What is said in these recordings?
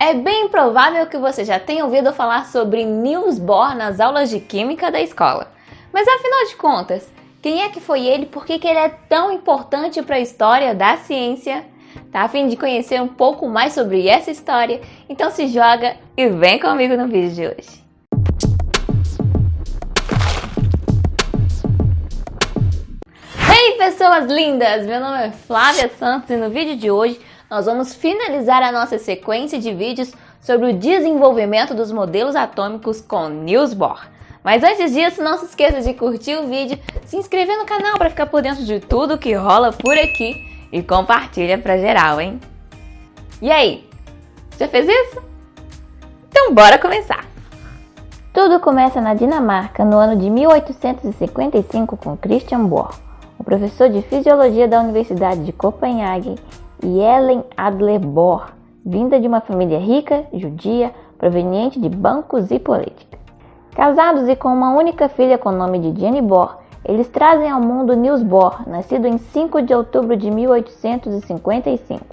É bem provável que você já tenha ouvido falar sobre Niels Bohr nas aulas de química da escola. Mas afinal de contas, quem é que foi ele e por que ele é tão importante para a história da ciência? Tá a fim de conhecer um pouco mais sobre essa história? Então se joga e vem comigo no vídeo de hoje. Ei pessoas lindas! Meu nome é Flávia Santos e no vídeo de hoje nós vamos finalizar a nossa sequência de vídeos sobre o desenvolvimento dos modelos atômicos com Niels Bohr. Mas antes disso, não se esqueça de curtir o vídeo, se inscrever no canal para ficar por dentro de tudo que rola por aqui e compartilha pra geral, hein? E aí, já fez isso? Então bora começar! Tudo começa na Dinamarca no ano de 1855 com Christian Bohr, um professor de fisiologia da Universidade de Copenhague, e Ellen Adler Bohr, vinda de uma família rica, judia, proveniente de bancos e política. Casados e com uma única filha com o nome de Jenny Bohr, eles trazem ao mundo Niels Bohr, nascido em 5 de outubro de 1855.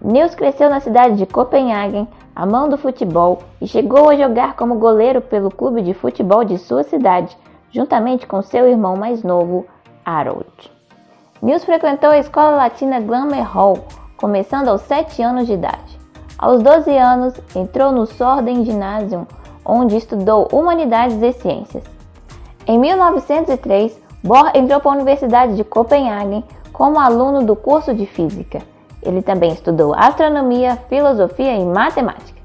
Niels cresceu na cidade de Copenhague, amando futebol, e chegou a jogar como goleiro pelo clube de futebol de sua cidade, juntamente com seu irmão mais novo, Harold. Niels frequentou a escola latina Glamour Hall, começando aos 7 anos de idade. Aos 12 anos, entrou no Sorden Gymnasium, onde estudou Humanidades e Ciências. Em 1903, Bohr entrou para a Universidade de Copenhague como aluno do curso de Física. Ele também estudou Astronomia, Filosofia e Matemática.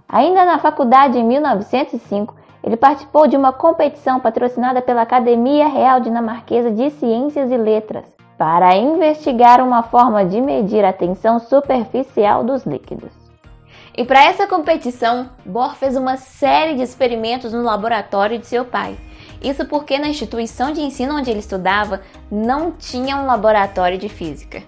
Ainda na faculdade, em 1905, ele participou de uma competição patrocinada pela Academia Real Dinamarquesa de Ciências e Letras, para investigar uma forma de medir a tensão superficial dos líquidos. E para essa competição, Bohr fez uma série de experimentos no laboratório de seu pai. Isso porque na instituição de ensino onde ele estudava não tinha um laboratório de física.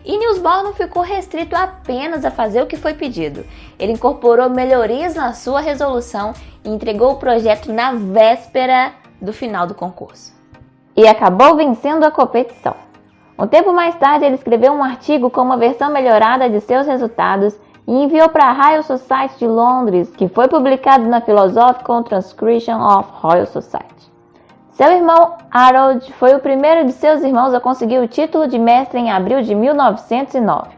E Niels Bohr não ficou restrito apenas a fazer o que foi pedido. Ele incorporou melhorias na sua resolução e entregou o projeto na véspera do final do concurso. E acabou vencendo a competição. Um tempo mais tarde, ele escreveu um artigo com uma versão melhorada de seus resultados e enviou para a Royal Society de Londres, que foi publicado na Philosophical Transcription of Royal Society. Seu irmão Harold foi o primeiro de seus irmãos a conseguir o título de mestre em abril de 1909.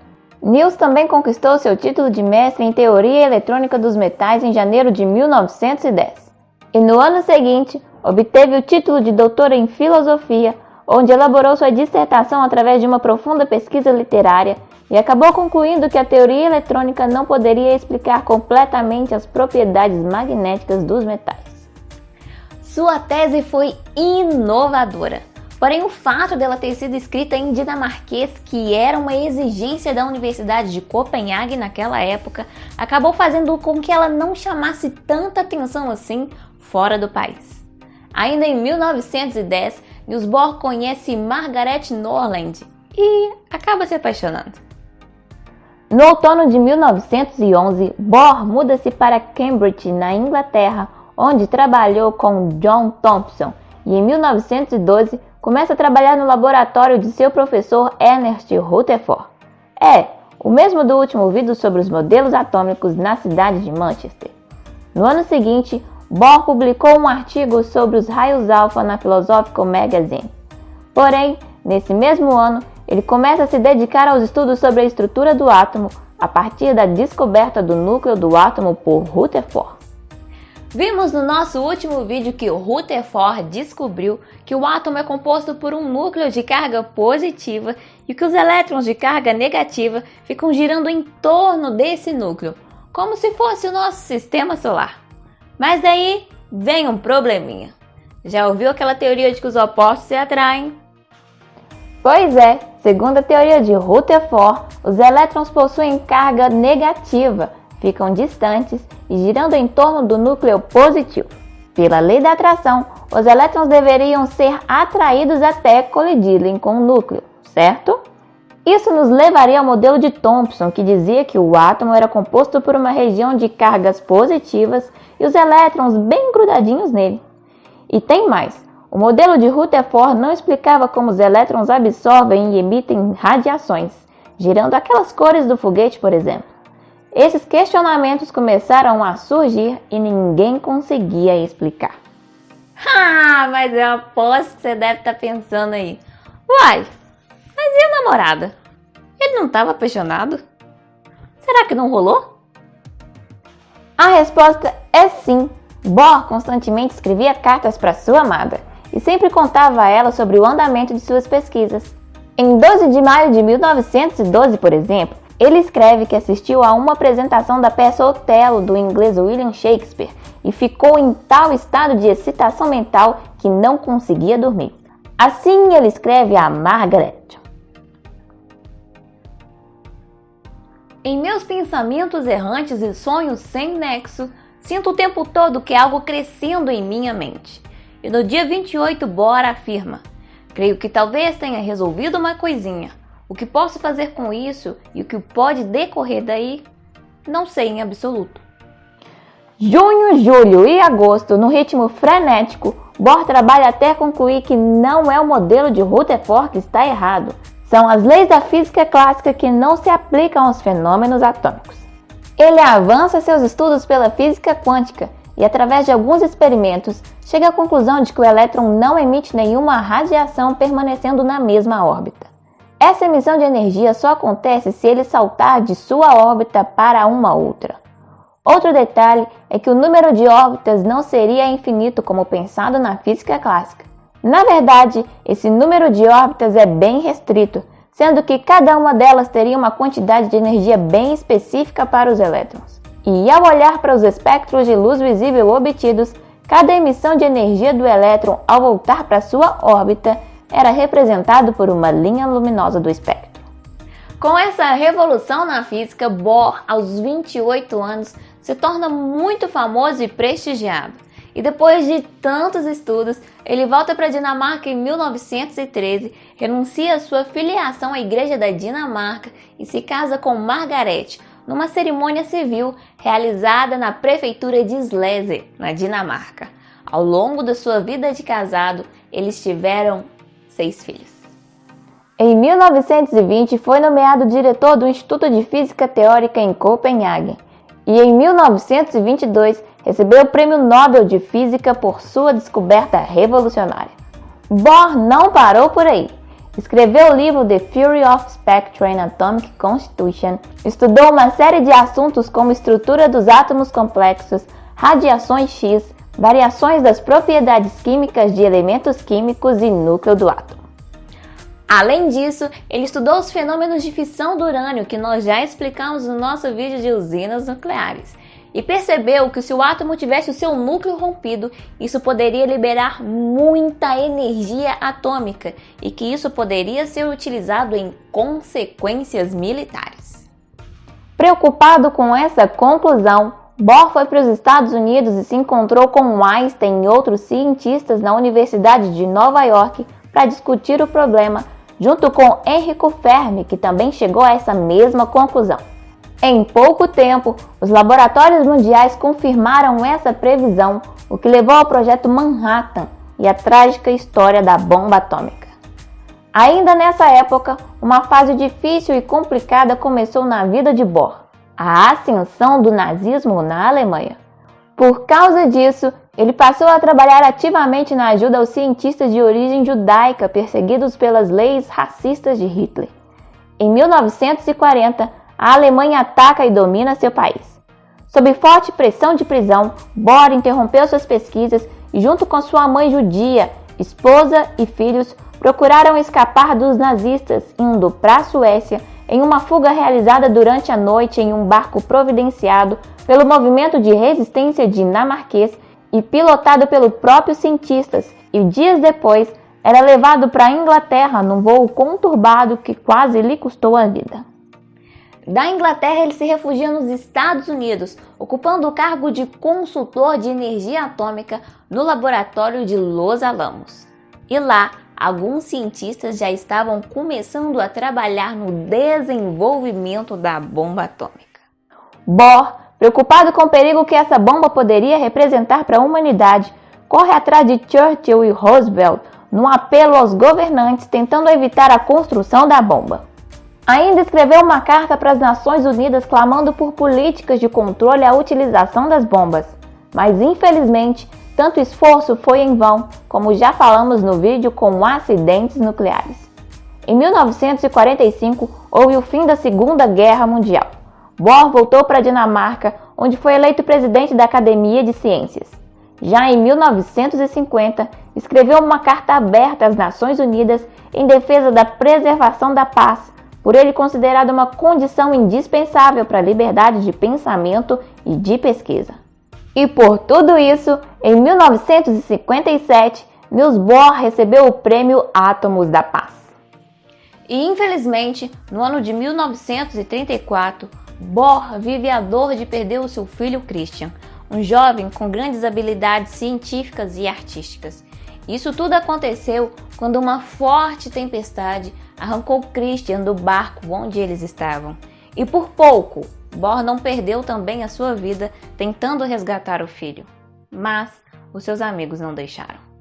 Niels também conquistou seu título de mestre em Teoria Eletrônica dos Metais em janeiro de 1910. E no ano seguinte, obteve o título de doutor em Filosofia, onde elaborou sua dissertação através de uma profunda pesquisa literária e acabou concluindo que a teoria eletrônica não poderia explicar completamente as propriedades magnéticas dos metais. Sua tese foi inovadora, porém o fato dela ter sido escrita em dinamarquês, que era uma exigência da Universidade de Copenhague naquela época, acabou fazendo com que ela não chamasse tanta atenção assim fora do país. Ainda em 1910, Niels Bohr conhece Margaret Norland e acaba se apaixonando. No outono de 1911, Bohr muda-se para Cambridge, na Inglaterra, onde trabalhou com John Thomson, e em 1912 começa a trabalhar no laboratório de seu professor Ernest Rutherford. O mesmo do último vídeo sobre os modelos atômicos na cidade de Manchester. No ano seguinte, Bohr publicou um artigo sobre os raios alfa na Philosophical Magazine. Porém, nesse mesmo ano, ele começa a se dedicar aos estudos sobre a estrutura do átomo a partir da descoberta do núcleo do átomo por Rutherford. Vimos no nosso último vídeo que o Rutherford descobriu que o átomo é composto por um núcleo de carga positiva e que os elétrons de carga negativa ficam girando em torno desse núcleo, como se fosse o nosso sistema solar. Mas daí vem um probleminha. Já ouviu aquela teoria de que os opostos se atraem? Pois é, segundo a teoria de Rutherford, os elétrons possuem carga negativa, ficam distantes e girando em torno do núcleo positivo. Pela lei da atração, os elétrons deveriam ser atraídos até colidirem com o núcleo, certo? Isso nos levaria ao modelo de Thomson, que dizia que o átomo era composto por uma região de cargas positivas e os elétrons bem grudadinhos nele. E tem mais, o modelo de Rutherford não explicava como os elétrons absorvem e emitem radiações, gerando aquelas cores do foguete, por exemplo. esses questionamentos começaram a surgir e ninguém conseguia explicar. Ah, mas eu aposto que você deve estar pensando aí. Uai, mas e a namorada? Ele não estava apaixonado? Será que não rolou? A resposta é sim. Bohr constantemente escrevia cartas para sua amada e sempre contava a ela sobre o andamento de suas pesquisas. Em 12 de maio de 1912, por exemplo, ele escreve que assistiu a uma apresentação da peça Otelo do inglês William Shakespeare e ficou em tal estado de excitação mental que não conseguia dormir. Assim ele escreve a Margaret: em meus pensamentos errantes e sonhos sem nexo, sinto o tempo todo que há algo crescendo em minha mente. E no dia 28, Bohr afirma: creio que talvez tenha resolvido uma coisinha. O que posso fazer com isso e o que pode decorrer daí, não sei em absoluto. Junho, julho e agosto, no ritmo frenético, Bohr trabalha até concluir que não é o modelo de Rutherford que está errado. São as leis da física clássica que não se aplicam aos fenômenos atômicos. Ele avança seus estudos pela física quântica e, através de alguns experimentos, chega à conclusão de que o elétron não emite nenhuma radiação permanecendo na mesma órbita. Essa emissão de energia só acontece se ele saltar de sua órbita para uma outra. Outro detalhe é que o número de órbitas não seria infinito como pensado na física clássica. Na verdade, esse número de órbitas é bem restrito, sendo que cada uma delas teria uma quantidade de energia bem específica para os elétrons. E ao olhar para os espectros de luz visível obtidos, cada emissão de energia do elétron ao voltar para sua órbita era representado por uma linha luminosa do espectro. Com essa revolução na física, Bohr, aos 28 anos, se torna muito famoso e prestigiado. E depois de tantos estudos, ele volta para a Dinamarca em 1913, renuncia à sua filiação à Igreja da Dinamarca e se casa com Margaret, numa cerimônia civil realizada na prefeitura de Slesvig, na Dinamarca. Ao longo da sua vida de casado, eles tiveram 6 filhos. Em 1920, foi nomeado diretor do Instituto de Física Teórica em Copenhague. E em 1922, recebeu o Prêmio Nobel de Física por sua descoberta revolucionária. Bohr não parou por aí. Escreveu o livro The Theory of Spectra and Atomic Constitution, estudou uma série de assuntos como estrutura dos átomos complexos, radiações X, variações das propriedades químicas de elementos químicos e núcleo do átomo. Além disso, ele estudou os fenômenos de fissão do urânio, que nós já explicamos no nosso vídeo de usinas nucleares, e percebeu que se o átomo tivesse o seu núcleo rompido, isso poderia liberar muita energia atômica e que isso poderia ser utilizado em consequências militares. Preocupado com essa conclusão, Bohr foi para os Estados Unidos e se encontrou com Einstein e outros cientistas na Universidade de Nova York para discutir o problema, junto com Enrico Fermi, que também chegou a essa mesma conclusão. Em pouco tempo, os laboratórios mundiais confirmaram essa previsão, o que levou ao projeto Manhattan e à trágica história da bomba atômica. Ainda nessa época, uma fase difícil e complicada começou na vida de Bohr: a ascensão do nazismo na Alemanha. Por causa disso, ele passou a trabalhar ativamente na ajuda aos cientistas de origem judaica perseguidos pelas leis racistas de Hitler. Em 1940, a Alemanha ataca e domina seu país. Sob forte pressão de prisão, Bohr interrompeu suas pesquisas e, junto com sua mãe judia, esposa e filhos, procuraram escapar dos nazistas, indo para a Suécia em uma fuga realizada durante a noite em um barco providenciado pelo movimento de resistência dinamarquês e pilotado pelos próprios cientistas, e dias depois era levado para a Inglaterra num voo conturbado que quase lhe custou a vida. Da Inglaterra, ele se refugia nos Estados Unidos, ocupando o cargo de consultor de energia atômica no laboratório de Los Alamos. E lá, alguns cientistas já estavam começando a trabalhar no desenvolvimento da bomba atômica. Bohr, preocupado com o perigo que essa bomba poderia representar para a humanidade, corre atrás de Churchill e Roosevelt num apelo aos governantes tentando evitar a construção da bomba. Ainda escreveu uma carta para as Nações Unidas clamando por políticas de controle à utilização das bombas. Mas infelizmente, tanto esforço foi em vão, como já falamos no vídeo com acidentes nucleares. Em 1945, houve o fim da Segunda Guerra Mundial. Bohr voltou para a Dinamarca, onde foi eleito presidente da Academia de Ciências. Já em 1950, escreveu uma carta aberta às Nações Unidas em defesa da preservação da paz, por ele considerado uma condição indispensável para a liberdade de pensamento e de pesquisa. E por tudo isso, em 1957, Niels Bohr recebeu o prêmio Átomos da Paz. E infelizmente, no ano de 1934, Bohr vive a dor de perder o seu filho Christian, um jovem com grandes habilidades científicas e artísticas. Isso tudo aconteceu quando uma forte tempestade arrancou Christian do barco onde eles estavam. E por pouco, Bohr não perdeu também a sua vida tentando resgatar o filho. Mas os seus amigos não deixaram.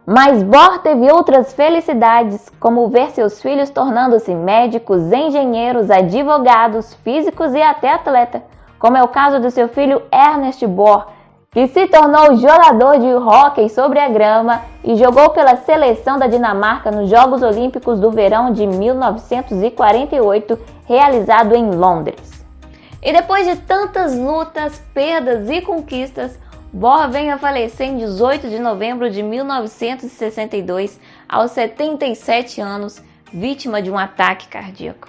Mas Bohr teve outras felicidades, como ver seus filhos tornando-se médicos, engenheiros, advogados, físicos e até atleta, como é o caso do seu filho Ernest Bohr, que se tornou jogador de hóquei sobre a grama e jogou pela seleção da Dinamarca nos Jogos Olímpicos do Verão de 1948, realizado em Londres. E depois de tantas lutas, perdas e conquistas, Bohr vem a falecer em 18 de novembro de 1962, aos 77 anos, vítima de um ataque cardíaco.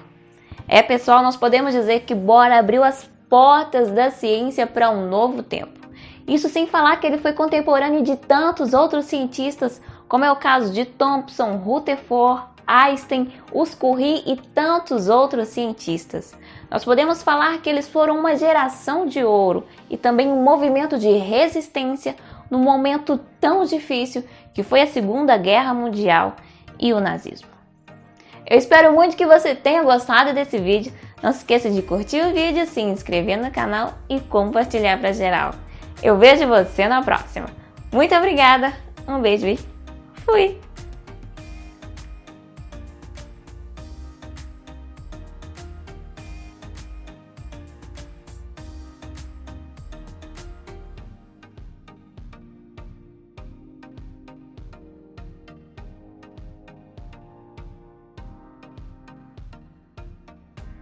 Pessoal, nós podemos dizer que Bohr abriu as portas da ciência para um novo tempo. Isso sem falar que ele foi contemporâneo de tantos outros cientistas, como é o caso de Thomson, Rutherford, Einstein, Curie e tantos outros cientistas. Nós podemos falar que eles foram uma geração de ouro e também um movimento de resistência num momento tão difícil que foi a Segunda Guerra Mundial e o nazismo. Eu espero muito que você tenha gostado desse vídeo. Não se esqueça de curtir o vídeo, se inscrever no canal e compartilhar para geral. Eu vejo você na próxima. Muito obrigada, um beijo e fui!